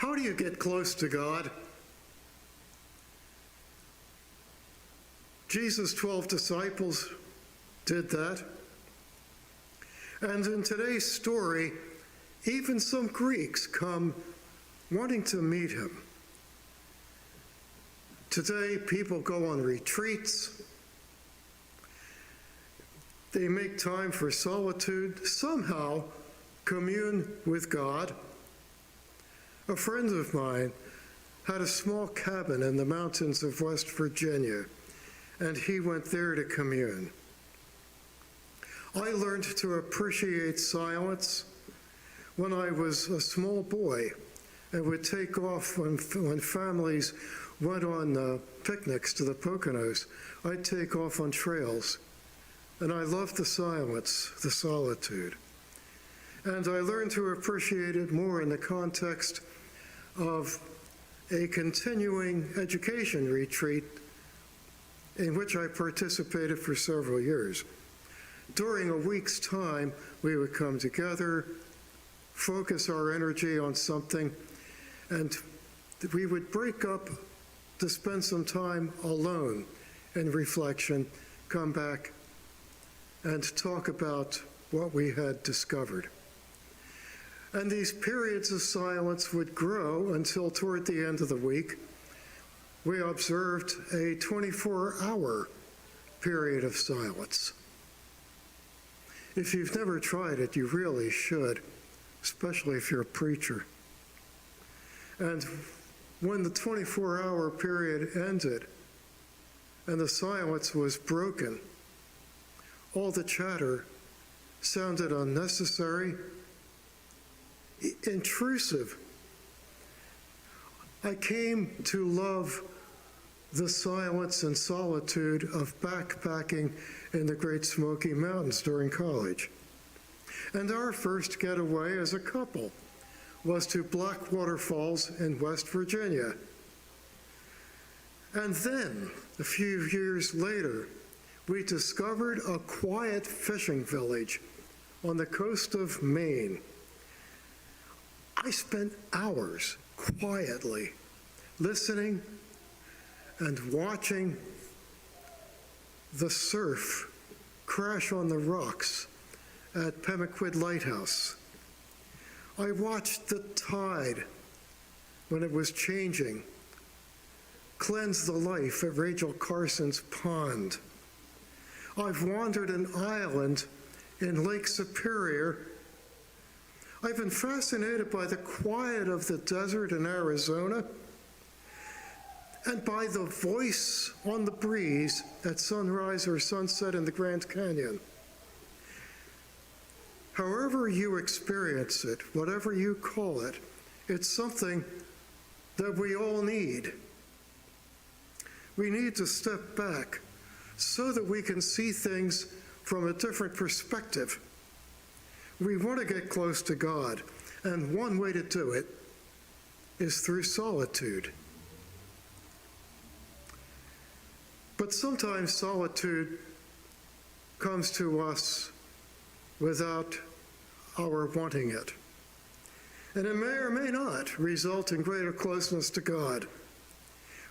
How do you get close to God? Jesus' 12 disciples did that. And in today's story, even some Greeks come wanting to meet him. Today, people go on retreats. They make time for solitude, somehow commune with God. A friend of mine had a small cabin in the mountains of West Virginia, and he went there to commune. I learned to appreciate silence when I was a small boy and would take off when families went on picnics to the Poconos. I'd take off on trails, and I loved the silence, the solitude. And I learned to appreciate it more in the context of a continuing education retreat in which I participated for several years. During a week's time, we would come together, focus our energy on something, and we would break up to spend some time alone in reflection, come back, and talk about what we had discovered. And these periods of silence would grow until toward the end of the week, we observed a 24-hour period of silence. If you've never tried it, you really should, especially if you're a preacher. And when the 24-hour period ended and the silence was broken, all the chatter sounded unnecessary, intrusive. I came to love the silence and solitude of backpacking in the Great Smoky Mountains during college. And our first getaway as a couple was to Blackwater Falls in West Virginia. And then, a few years later, we discovered a quiet fishing village on the coast of Maine. I spent hours quietly listening and watching the surf crash on the rocks at Pemaquid Lighthouse. I watched the tide when it was changing cleanse the life at Rachel Carson's pond. I've wandered an island in Lake Superior. I've been fascinated by the quiet of the desert in Arizona and by the voice on the breeze at sunrise or sunset in the Grand Canyon. However you experience it, whatever you call it, it's something that we all need. We need to step back so that we can see things from a different perspective. We want to get close to God, and one way to do it is through solitude. But sometimes solitude comes to us without our wanting it. And it may or may not result in greater closeness to God.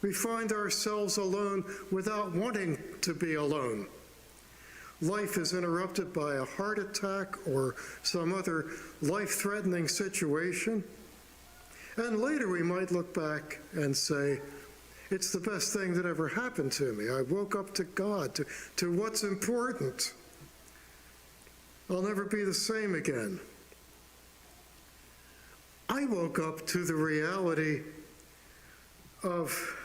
We find ourselves alone without wanting to be alone. Life is interrupted by a heart attack or some other life-threatening situation. And later we might look back and say, it's the best thing that ever happened to me. I woke up to God, to what's important. I'll never be the same again. I woke up to the reality of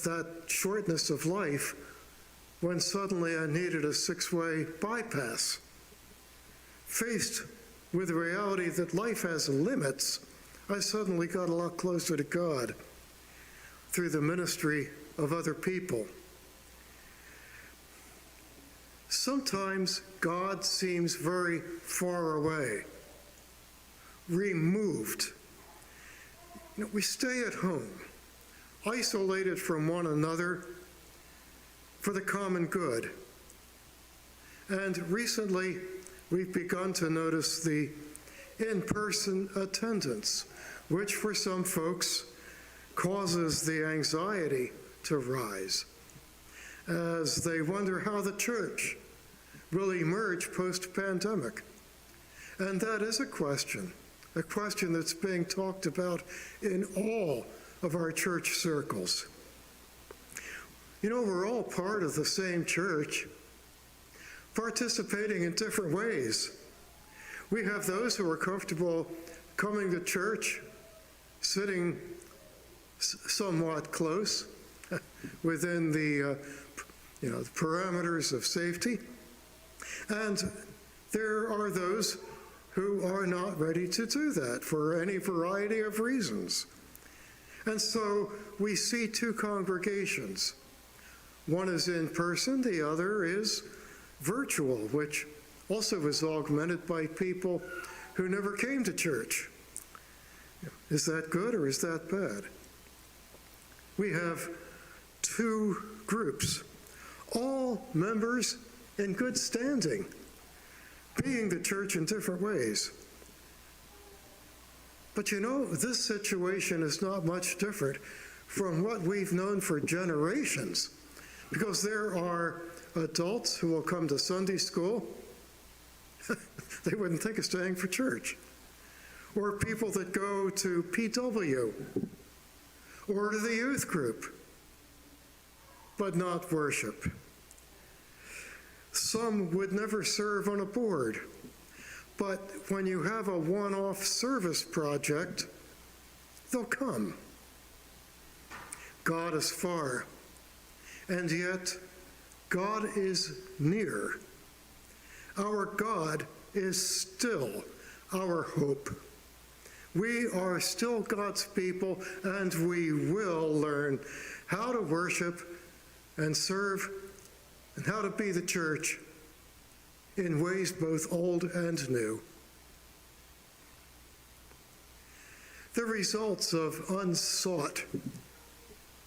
that shortness of life when suddenly I needed a six-way bypass. Faced with the reality that life has limits, I suddenly got a lot closer to God through the ministry of other people. Sometimes God seems very far away, removed. We stay at home, isolated from one another for the common good. And recently, we've begun to notice the in-person attendance, which for some folks causes the anxiety to rise as they wonder how the church will emerge post-pandemic. And that is a question that's being talked about in all of our church circles. You know, we're all part of the same church, participating in different ways. We have those who are comfortable coming to church, sitting somewhat close within the parameters of safety. And there are those who are not ready to do that for any variety of reasons. And so we see two congregations. One is in person, the other is virtual, which also is augmented by people who never came to church. Is that good or is that bad? We have two groups, all members in good standing, being the church in different ways. But you know, this situation is not much different from what we've known for generations, because there are adults who will come to Sunday school. They wouldn't think of staying for church. Or people that go to PW or to the youth group, but not worship. Some would never serve on a board, but when you have a one-off service project, they'll come. God is far, and yet God is near. Our God is still our hope. We are still God's people, and we will learn how to worship and serve and how to be the church in ways both old and new. The results of unsought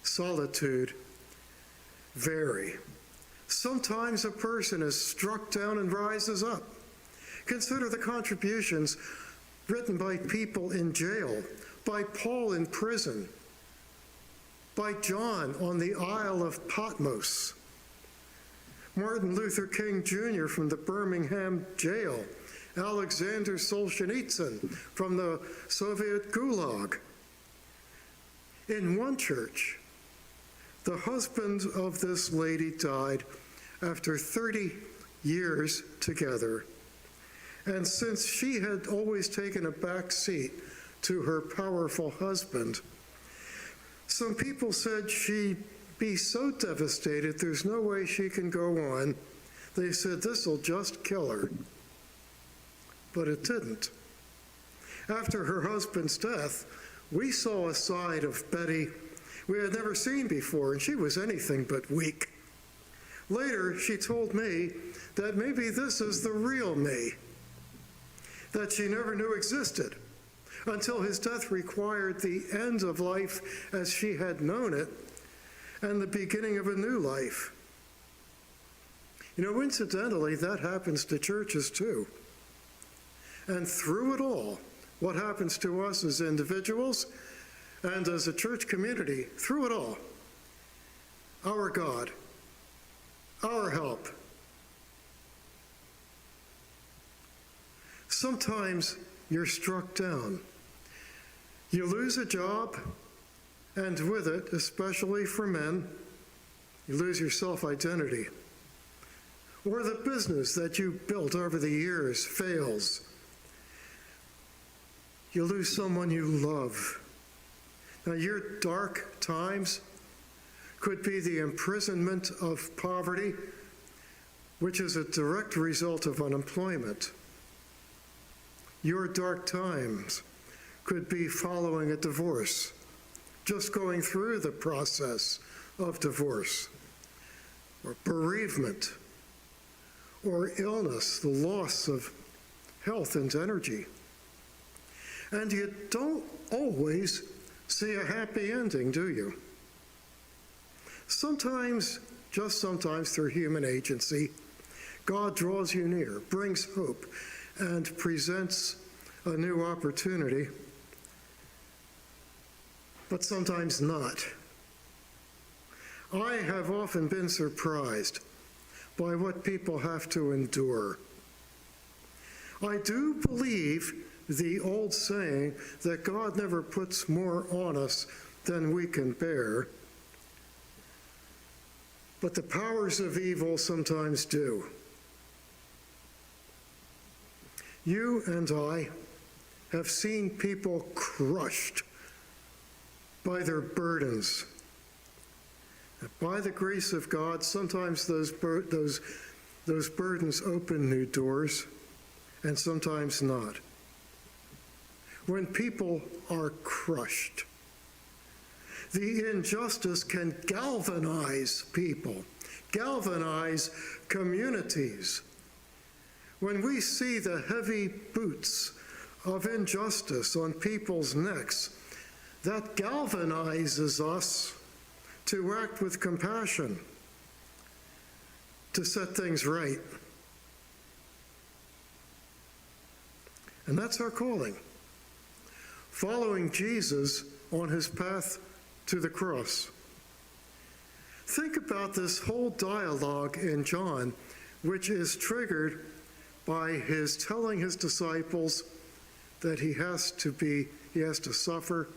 solitude vary. Sometimes a person is struck down and rises up. Consider the contributions written by people in jail, by Paul in prison, by John on the Isle of Patmos, Martin Luther King Jr. from the Birmingham jail, Alexander Solzhenitsyn from the Soviet Gulag. In one church, the husband of this lady died after 30 years together. And since she had always taken a back seat to her powerful husband, some people said she'd be so devastated there's no way she can go on. They said this'll just kill her. But it didn't. After her husband's death, we saw a side of Betty we had never seen before, and she was anything but weak. Later, she told me that maybe this is the real me, that she never knew existed until his death required the end of life as she had known it and the beginning of a new life. You know, incidentally, that happens to churches too. And through it all, what happens to us as individuals and as a church community, through it all, our God, our help. Sometimes you're struck down. You lose a job, and with it, especially for men, you lose your self-identity. Or the business that you built over the years fails. You lose someone you love. Now, your dark times could be the imprisonment of poverty, which is a direct result of unemployment. Your dark times could be following a divorce, just going through the process of divorce, or bereavement, or illness, the loss of health and energy. And you don't always see a happy ending, do you? Sometimes, just sometimes through human agency, God draws you near, brings hope, and presents a new opportunity, but sometimes not. I have often been surprised by what people have to endure. I do believe the old saying that God never puts more on us than we can bear, but the powers of evil sometimes do. You and I have seen people crushed by their burdens. By the grace of God, sometimes those burdens open new doors, and sometimes not. When people are crushed, the injustice can galvanize people, galvanize communities. When we see the heavy boots of injustice on people's necks, that galvanizes us to act with compassion, to set things right. And that's our calling. Following Jesus on his path to the cross. Think about this whole dialogue in John, which is triggered by his telling his disciples that he has to suffer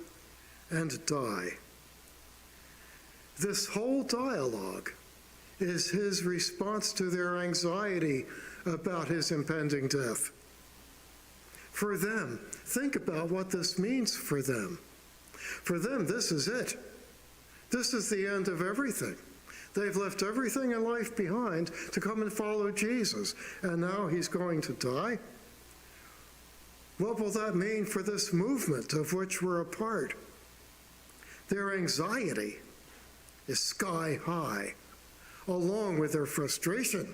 and die. This whole dialogue is his response to their anxiety about his impending death. For them, think about what this means for them. For them, this is it. This is the end of everything. They've left everything in life behind to come and follow Jesus, and now he's going to die? What will that mean for this movement of which we're a part? Their anxiety is sky high, along with their frustration.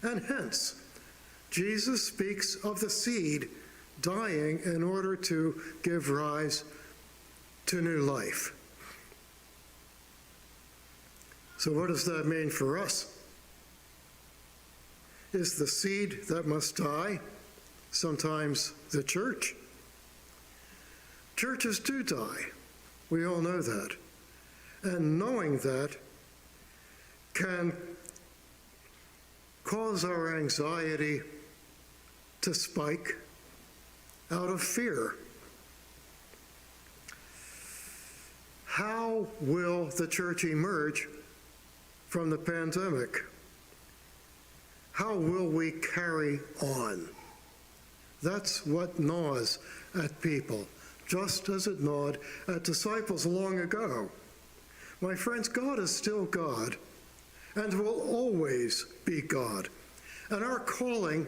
And hence, Jesus speaks of the seed dying in order to give rise to new life. So what does that mean for us? Is the seed that must die sometimes the church? Churches do die. We all know that. And knowing that can cause our anxiety to spike out of fear. How will the church emerge from the pandemic? How will we carry on? That's what gnaws at people, just as it gnawed at disciples long ago. My friends, God is still God and will always be God. And our calling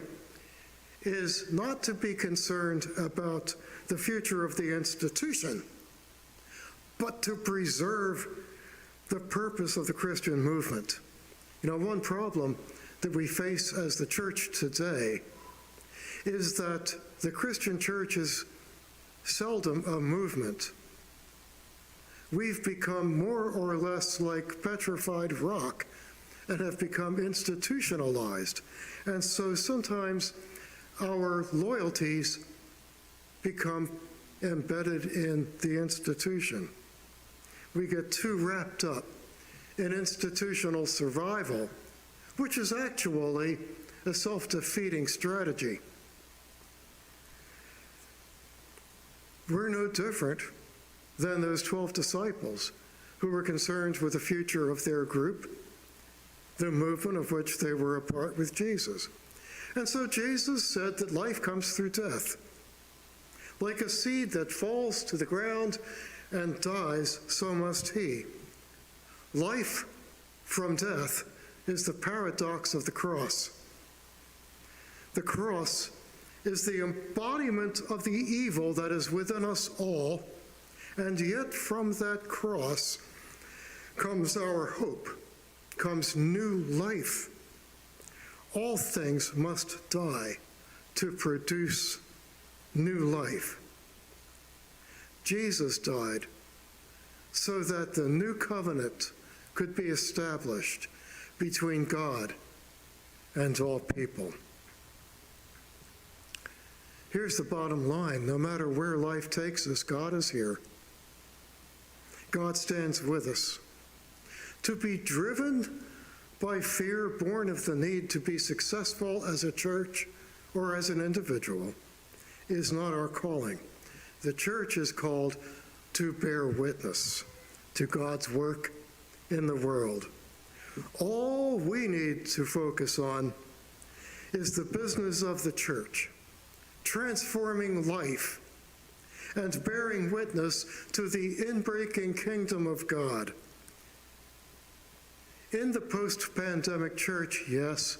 is not to be concerned about the future of the institution, but to preserve the purpose of the Christian movement. You know, one problem that we face as the church today is that the Christian church is seldom a movement. We've become more or less like petrified rock and have become institutionalized. And so sometimes our loyalties become embedded in the institution. We get too wrapped up in institutional survival, which is actually a self-defeating strategy. We're no different than those 12 disciples who were concerned with the future of their group, the movement of which they were a part with Jesus. And so Jesus said that life comes through death. Like a seed that falls to the ground and dies, so must he. Life from death is the paradox of the cross. The cross is the embodiment of the evil that is within us all, and yet from that cross comes our hope, comes new life. All things must die to produce new life. Jesus died so that the new covenant could be established between God and all people. Here's the bottom line. No matter where life takes us, God is here. God stands with us. To be driven by fear born of the need to be successful as a church or as an individual is not our calling. The church is called to bear witness to God's work in the world. All we need to focus on is the business of the church, transforming life and bearing witness to the inbreaking kingdom of God. In the post-pandemic church, yes,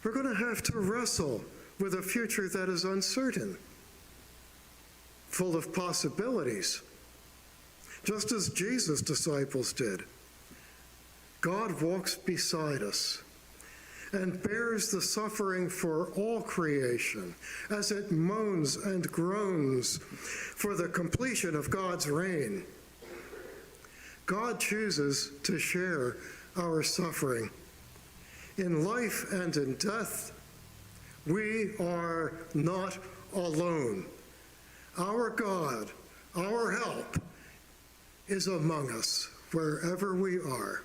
we're going to have to wrestle with a future that is uncertain, full of possibilities, just as Jesus' disciples did. God walks beside us and bears the suffering for all creation as it moans and groans for the completion of God's reign. God chooses to share our suffering. In life and in death, we are not alone. Our God, our help, is among us wherever we are.